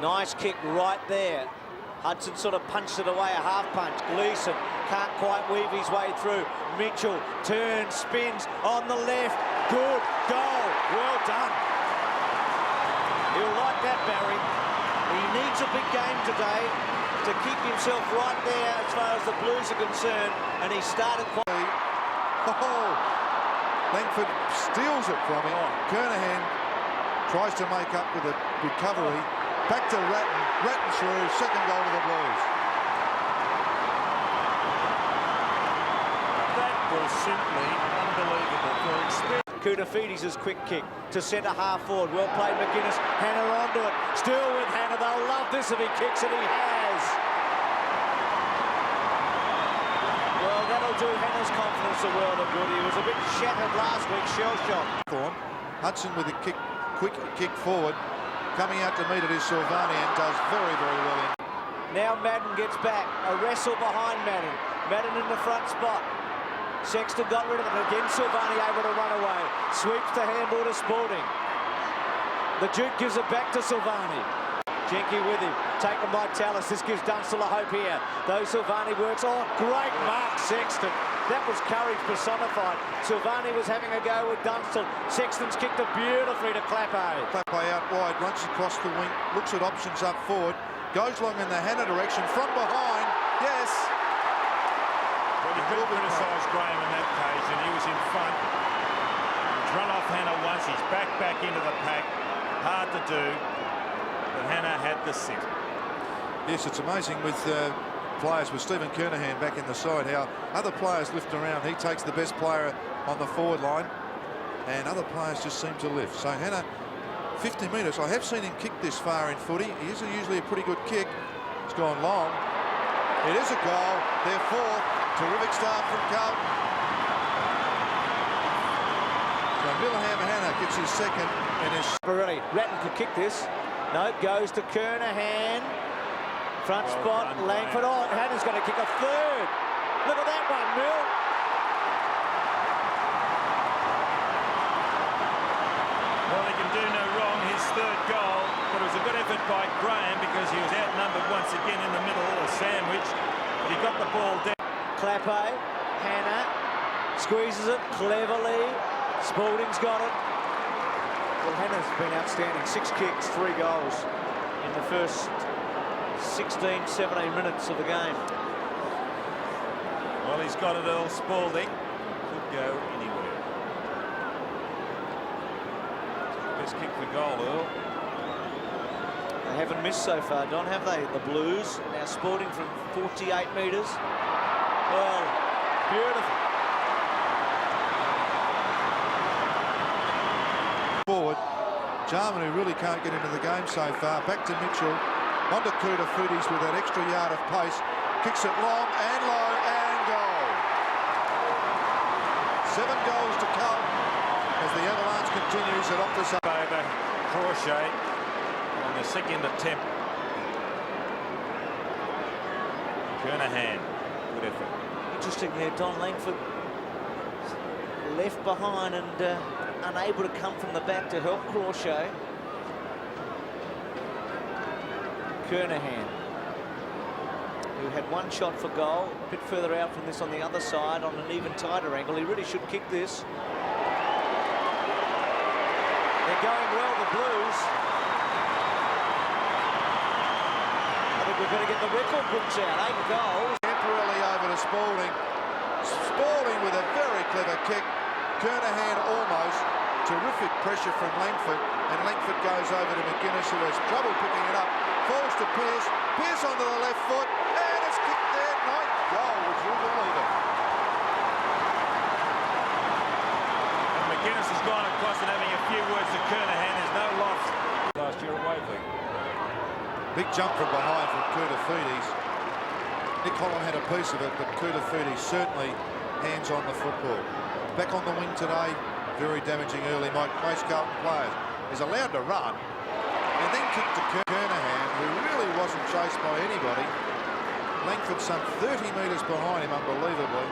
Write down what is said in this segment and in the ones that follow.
Nice kick right there. Hudson sort of punched it away, a half punch. Gleeson can't quite weave his way through. Mitchell turns, spins on the left. Good goal. Well done. He'll like that, Barry. He needs a big game today to keep himself right there as far as the Blues are concerned. And he started quite... Oh, Langford steals it from him. Kernahan tries to make up with a recovery. Back to Ratten. Ratten through. Second goal to the Blues. That was simply unbelievable for experience. Koutoufides' quick kick to centre half forward. Well played, McGuinness. Hanna onto it. Still with Hanna. They'll love this if he kicks, and he has. Well, that'll do Hanna's confidence a world of good. He was a bit shattered last week, shell-shocked. Hudson with a kick, quick kick forward. Coming out to meet it is Silvani and does very, very well in. Now Madden gets back. A wrestle behind Madden. Madden in the front spot. Sexton got rid of it. Again, Silvani able to run away. Sweeps the handball to Spalding. The Duke gives it back to Silvani. Jenke with him. Taken by Tallis. This gives Dunstall a hope here. Though Silvani works. Oh, great mark, Sexton. That was courage personified. Silvani was having a go with Dunstall. Sexton's kicked it beautifully to Clappe. Clappe out wide, runs across the wing, looks at options up forward, goes long in the Hanna direction, from behind. Yes. Well, you couldn't criticise Graham on that occasion. He was in front. He's run off Hanna once. He's back into the pack. Hard to do. But Hanna had the sit. Yes, it's amazing with players with Stephen Kernahan back in the side, how other players lift around. He takes the best player on the forward line, and other players just seem to lift. So Hanna, 50 metres. I have seen him kick this far in footy. He is usually a pretty good kick. It's gone long. It is a goal. They're fourth. Terrific start from Carlton. So M.Hanna gets his second and his... Really, Ratten could kick this. No, it goes to Kernahan. Front spot, Langford. Oh, Hanna's going to kick a third. Look at that one, Nil. Well, he can do no wrong, his third goal. But it was a good effort by Graham because he was outnumbered once again in the middle, a sandwich. But he got the ball down. Clappe, Hanna, squeezes it cleverly. Spalding's got it. Well, Hanna's been outstanding. 6 kicks, 3 goals in the first 16, 17 minutes of the game. Well, he's got it, Earl. Spalding could go anywhere. Best kick for goal, Earl. They haven't missed so far, Don, have they? The Blues. Now Spalding from 48 metres. Well, beautiful. Forward. Jarman, who really can't get into the game so far. Back to Mitchell. On to Koutoufides with that extra yard of pace. Kicks it long and low and goal. 7 goals to Carlton as the avalanche continues at Optus. Over Crochet on the second attempt. Kernahan, good effort. Interesting there, Don. Langford left behind and unable to come from the back to help Crochet. Kernahan, who had 1 shot for goal, a bit further out from this on the other side on an even tighter angle. He really should kick this. They're going well, the Blues. I think we're going to get the record books out. 8 goals. Temporarily over to Spalding. Spalding with a very clever kick. Kernahan almost. Terrific pressure from Langford. And Langford goes over to McGuinness, who has trouble picking it up. Falls to Pearce. Pearce onto the left foot. And it's kicked there. Nice goal. Would you believe it? And McGuinness has gone across and having a few words to Kernahan. There's no loss. Last year at Waverley. Big jump from behind from Koutoufides. Nick Holland had a piece of it, but Koutoufides certainly hands on the football. Back on the wing today, very damaging early. Most Carlton players is allowed to run and then kick to Kernahan, who really wasn't chased by anybody. Langford some 30 metres behind him, unbelievably.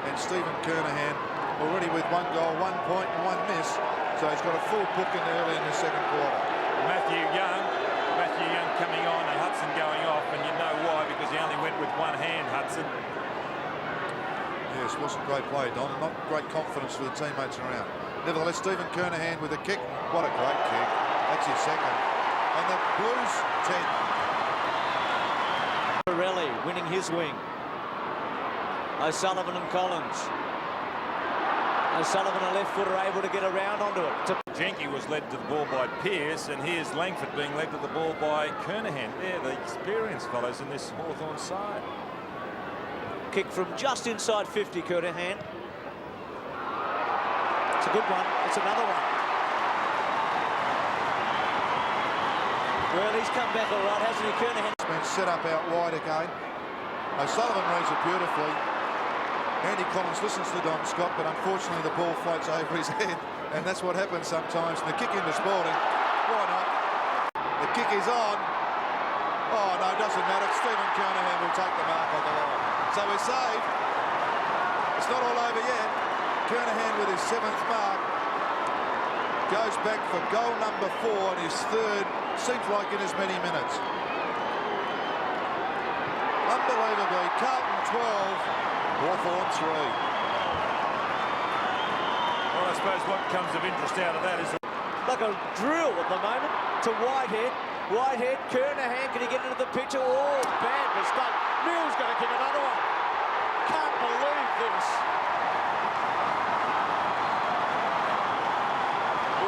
And Stephen Kernahan already with 1 goal, 1 point and 1 miss. So he's got a full book in early in the second quarter. Matthew Young one hand, Hudson. Yes, wasn't great play, Don. Not great confidence for the teammates around. Nevertheless, Stephen Kernahan with a kick. What a great kick. That's his second. And the Blues 10. Borelli winning his wing. O'Sullivan and Collins. O'Sullivan, a left footer, able to get around onto it. Jenke was led to the ball by Pearce, and here's Langford being led to the ball by Kernahan. They're the experienced fellows in this Hawthorn side. Kick from just inside 50, Kernahan. It's a good one. It's another one. Well, he's come back all right, hasn't he, Kernahan? It's been set up out wide again. O'Sullivan reads it beautifully. Andy Collins listens to Don Scott, but unfortunately the ball floats over his head, and that's what happens sometimes. And the kick into Spalding. Why not? The kick is on. Oh, no, it doesn't matter. Stephen Kernahan will take the mark on the line. So we're saved. It's not all over yet. Kernahan with his 7th mark goes back for goal number 4 and his 3rd, seems like in as many minutes. Unbelievably, Carlton 12, Hawthorn 3. Well, I suppose what comes of interest out of that is Like a drill at the moment to Whitehead. Whitehead, Kernahan, can he get into the picture? Oh, bad mistake. Nil's going to kick another one. Can't believe this.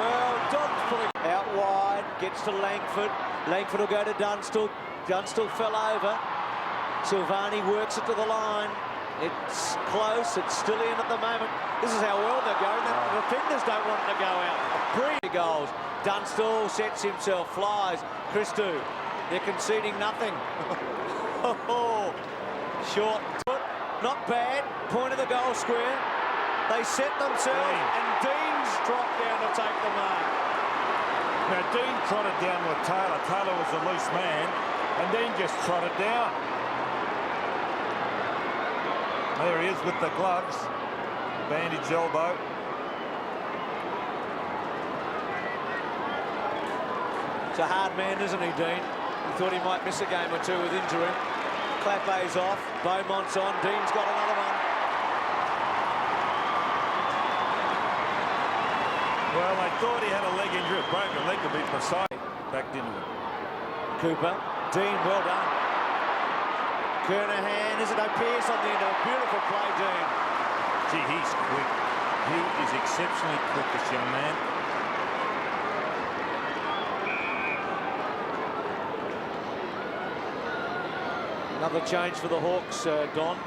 Well, Don's pulling out wide, gets to Langford. Langford will go to Dunstall. Dunstall fell over. Silvani works it to the line. It's close. It's still in at the moment. This is how well they're going. The defenders don't want it to go out. 3 goals. Dunstall sets himself, flies. A.Christou, they're conceding nothing. Short foot, not bad. Point of the goal square. They set themselves, and Dean's dropped down to take the mark. now Dean trotted down with Taylor. Taylor was a loose man, and Dean just trotted down. There he is with the gloves, bandage elbow. It's a hard man, isn't he, Dean? He thought he might miss a game or two with injury. Clapet's off, Beaumont's on, Dean's got another one. Well, they thought he had a leg injury, a broken leg to be precise. Backed into it. Cooper, Dean, well done. Kernahan, is it Pearce on the end of a beautiful play, Dean? Gee, he's quick. He is exceptionally quick, this young man. Another change for the Hawks, Don.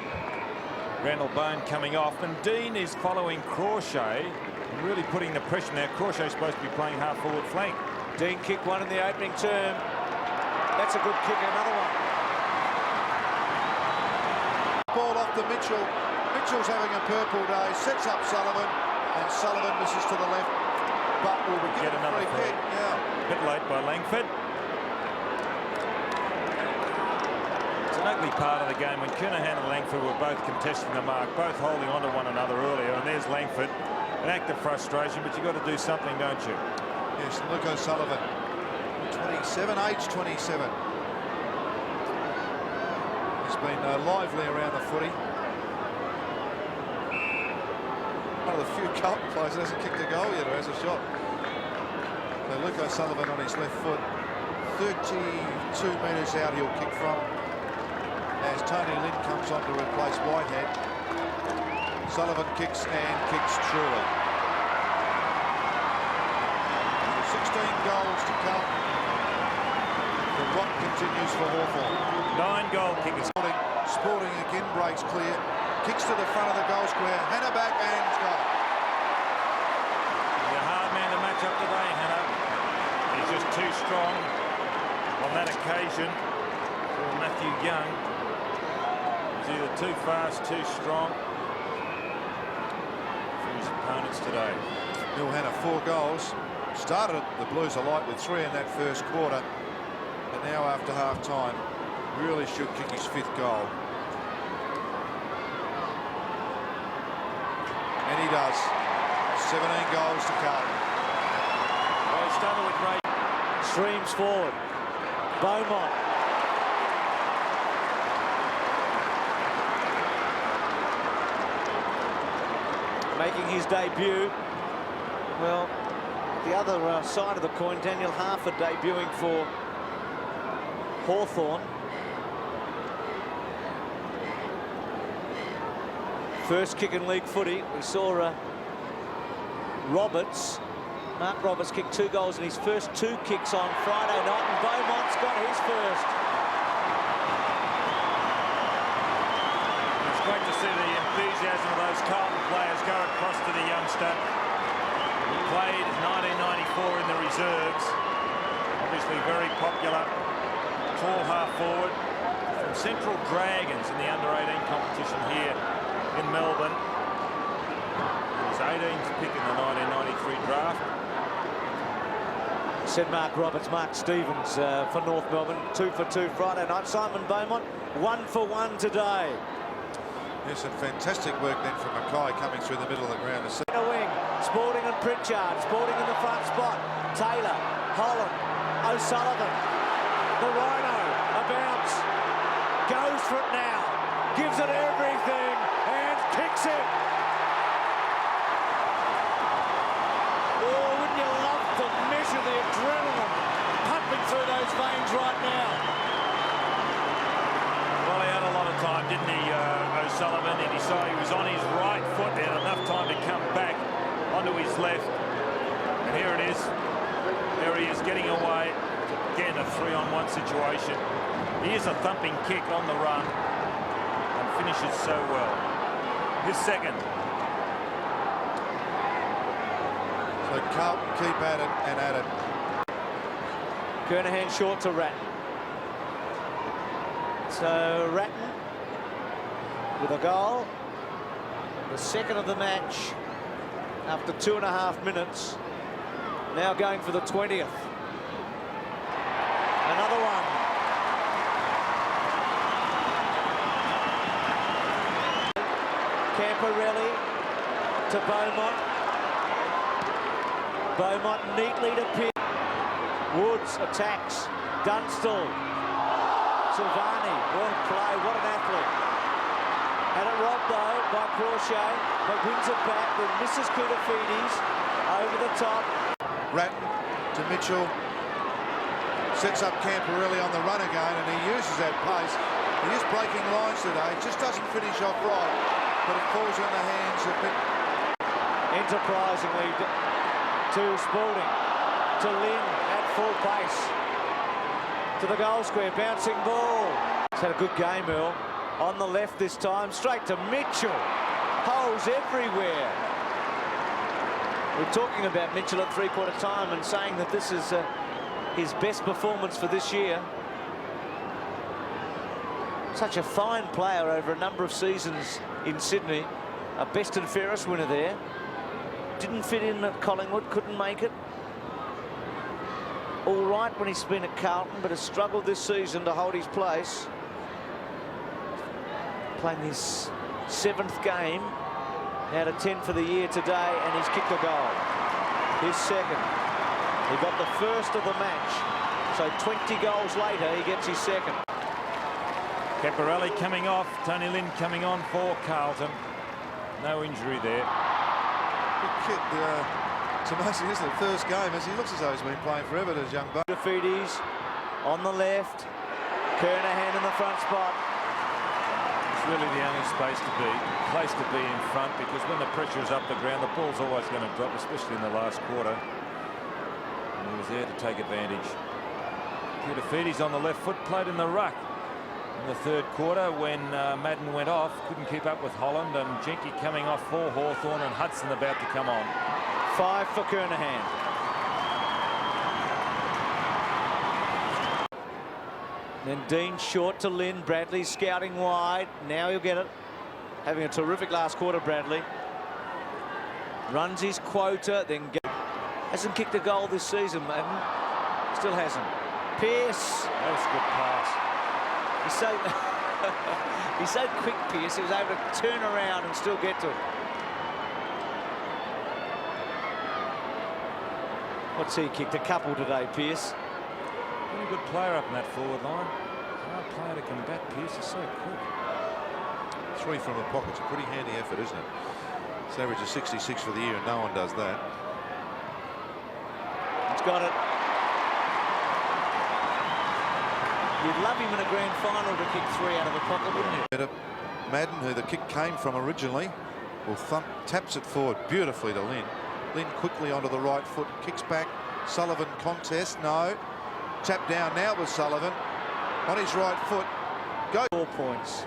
Randall Bone coming off, and Dean is following Crawshay and really putting the pressure. Now, Crawshay's supposed to be playing half-forward flank. Dean kicked one in the opening term. That's a good kick, another one. Ball off to Mitchell. Mitchell's having a purple day, sets up Sullivan, and Sullivan misses to the left, but will be given a free kick. Yeah. Bit late by Langford. It's an ugly part of the game when Kernahan and Langford were both contesting the mark, both holding on to one another earlier, and there's Langford. An act of frustration, but you've got to do something, don't you? Yes, and look, O'Sullivan, 27, age 27. He's been lively around the footy. One of the few Carlton players that hasn't kicked a goal yet or has a shot. So Luke O'Sullivan on his left foot, 32 metres out he'll kick from, as Tony Lynn comes on to replace Whitehead. Sullivan kicks and kicks truly. 16 goals to Carlton. The rot continues for Hawthorn. 9 goal kickers. Spalding again breaks clear. Kicks to the front of the goal square. Hanna back and got it. He's a hard man to match up today, Hanna. He's just too strong on that occasion for Matthew Young. He's either too fast, too strong for his opponents today. Nil Injuries, 4 goals. Started the Blues alight with 3 in that first quarter. And now after half-time, really should kick his 5th goal. And he does. 17 goals to Carlton. Well, he started with great. Streams forward. Beaumont. making his debut. Well, the other side of the coin, Daniel Harford debuting for Hawthorn. First kick in league footy. We saw Mark Roberts kicked 2 goals in his first 2 kicks on Friday night, and Beaumont's got his first. It's great to see the enthusiasm of those Carlton players go across to the youngster. He played 1994 in the reserves. Obviously very popular. Tall half-forward from Central Dragons in the under-18 competition here in Melbourne. He was 18th pick in the 1993 draft. Said Mark Roberts, Mark Stevens for North Melbourne. 2 for 2 Friday night. Simon Beaumont, 1 for 1 today. Yes, and fantastic work then from Mackay coming through the middle of the ground. A wing, Spalding and Pritchard. Spalding in the front spot. Taylor, Holland, O'Sullivan. The Rhino, a bounce. Goes for it now. Gives it everything and kicks it. Oh, wouldn't you love to measure the adrenaline pumping through those veins right now? Well, he had a lot of time, didn't he, O'Sullivan? And he saw he was on his right foot and enough time to come back onto his left. And here it is. There he is getting away. Again, a 3-on-1 situation. Here's a thumping kick on the run and finishes so well. His second. So Carlton keep at it and at it. Kernahan short to Ratten. So Ratten with a goal. The second of the match after 2.5 minutes. Now going for the 20th. Another one. Camporelli to Beaumont. Beaumont neatly to Pitt. Woods attacks. Dunstall. Silvani. What a play. What an athlete. Had it robbed though by Crochet, but wins it back with Mrs. Koutoufides over the top. Ratten to Mitchell. Sets up Camporelli on the run again, and he uses that pace. He is breaking lines today. Just doesn't finish off right, but it falls in the hands of Pitt. Enterprisingly to Spalding, to Lynn at full pace, to the goal square, bouncing ball. He's had a good game, Earl. On the left this time, straight to Mitchell. Holes everywhere. We're talking about Mitchell at 3/4 time and saying that this is his best performance for this year. Such a fine player over a number of seasons in Sydney. A best and fairest winner there. Didn't fit in at Collingwood, couldn't make it. All right when he's been at Carlton, but has struggled this season to hold his place. Playing his 7th game out of 10 for the year today, and he's kicked a goal. His second. He got the first of the match, so 20 goals later he gets his second. Camporelli coming off, Tony Lynn coming on for Carlton. No injury there. Good kid. It's amazing, isn't it? First game, as he looks as though he's been playing forever, this young buck. Koutoufides on the left. Kernahan in the front spot. It's really the only place to be in front, because when the pressure is up the ground, the ball's always going to drop, especially in the last quarter. And he was there to take advantage. Koutoufides on the left foot, played in the ruck in the 3rd quarter when Madden went off, couldn't keep up with Holland, and Jenke coming off for Hawthorn, and Hudson about to come on. 5 for Kernahan. Then Dean short to Lynn. Bradley scouting wide. Now he'll get it. Having a terrific last quarter, Bradley. Runs his quota, then hasn't kicked a goal this season, Madden. Still hasn't. Pearce. That was a good pass. He's so quick, Pearce. He was able to turn around and still get to it. What's he kicked? A couple today, Pearce. Pretty good player up in that forward line. Hard player to combat. Pearce is so quick. 3 from the pocket's a pretty handy effort, isn't it? It's average of 66 for the year, and no one does that. He's got it. You'd love him in a grand final to kick 3 out of the pocket, wouldn't you? Madden, who the kick came from originally, will taps it forward beautifully to Lynn. Lynn quickly onto the right foot, kicks back. Sullivan contest, no. Tap down now with Sullivan on his right foot. Go. 4 points.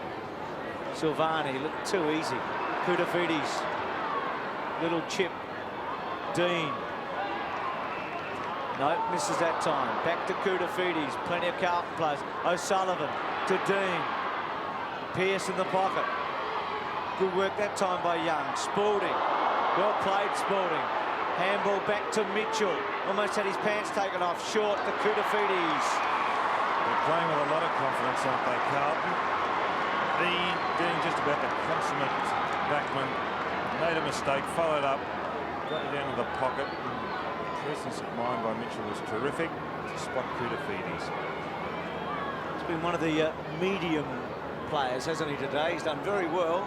Silvani looked too easy. A.Koutoufides, little chip. Dean. No, misses that time. Back to A.Koutoufides. Plenty of Carlton players. O'Sullivan to Dean. Pearce in the pocket. Good work that time by Young. Spalding. Well played, Spalding. Handball back to Mitchell. Almost had his pants taken off. Short to A.Koutoufides. They're playing with a lot of confidence, aren't they, Carlton? Doing just about the consummate backman. Made a mistake, followed up, got it down to the pocket. Presence of mind by Mitchell was terrific to spot A.Koutoufides. He's been one of the medium players, hasn't he, today? He's done very well.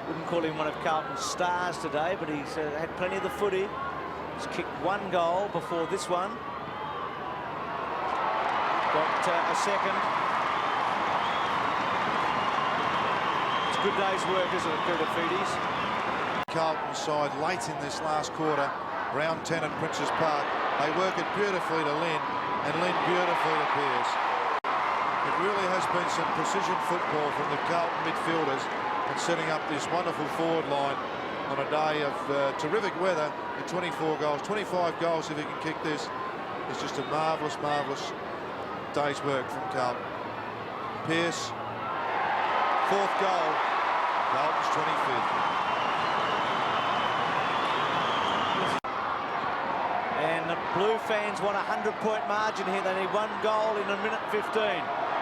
Wouldn't call him one of Carlton's stars today, but he's had plenty of the footy. He's kicked 1 goal before this one. Got a second. It's a good day's work, isn't it, A.Koutoufides? Carlton side late in this last quarter. Round 10 at Princes Park. They work it beautifully to Lynn, and Lynn beautifully to Pearce. It really has been some precision football from the Carlton midfielders and setting up this wonderful forward line on a day of terrific weather with 24 goals, 25 goals if he can kick this. It's just a marvellous, marvellous day's work from Carlton. Pearce, 4th goal, Carlton's 25th. And the Blue fans want a 100-point margin here. They need 1 goal in 1:15.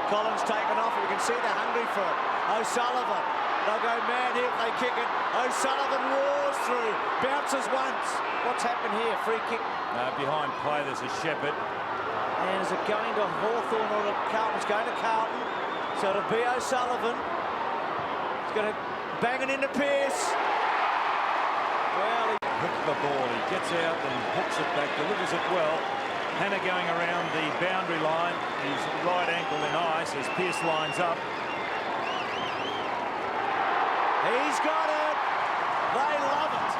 Collins taken off, and you can see they're hungry for it. O'Sullivan, they'll go mad here if they kick it. O'Sullivan roars through, bounces once. What's happened here? Free kick. Behind play, there's a Shepherd. And is it going to Hawthorn or to Carlton? It's going to Carlton. So it'll be O'Sullivan. He's going to bang it into Pearce. Well, he Hooked the ball, he gets out and hooks it back, delivers it well. Hanna going around the boundary line, his right ankle in ice as Pearce lines up. He's got it. They love it.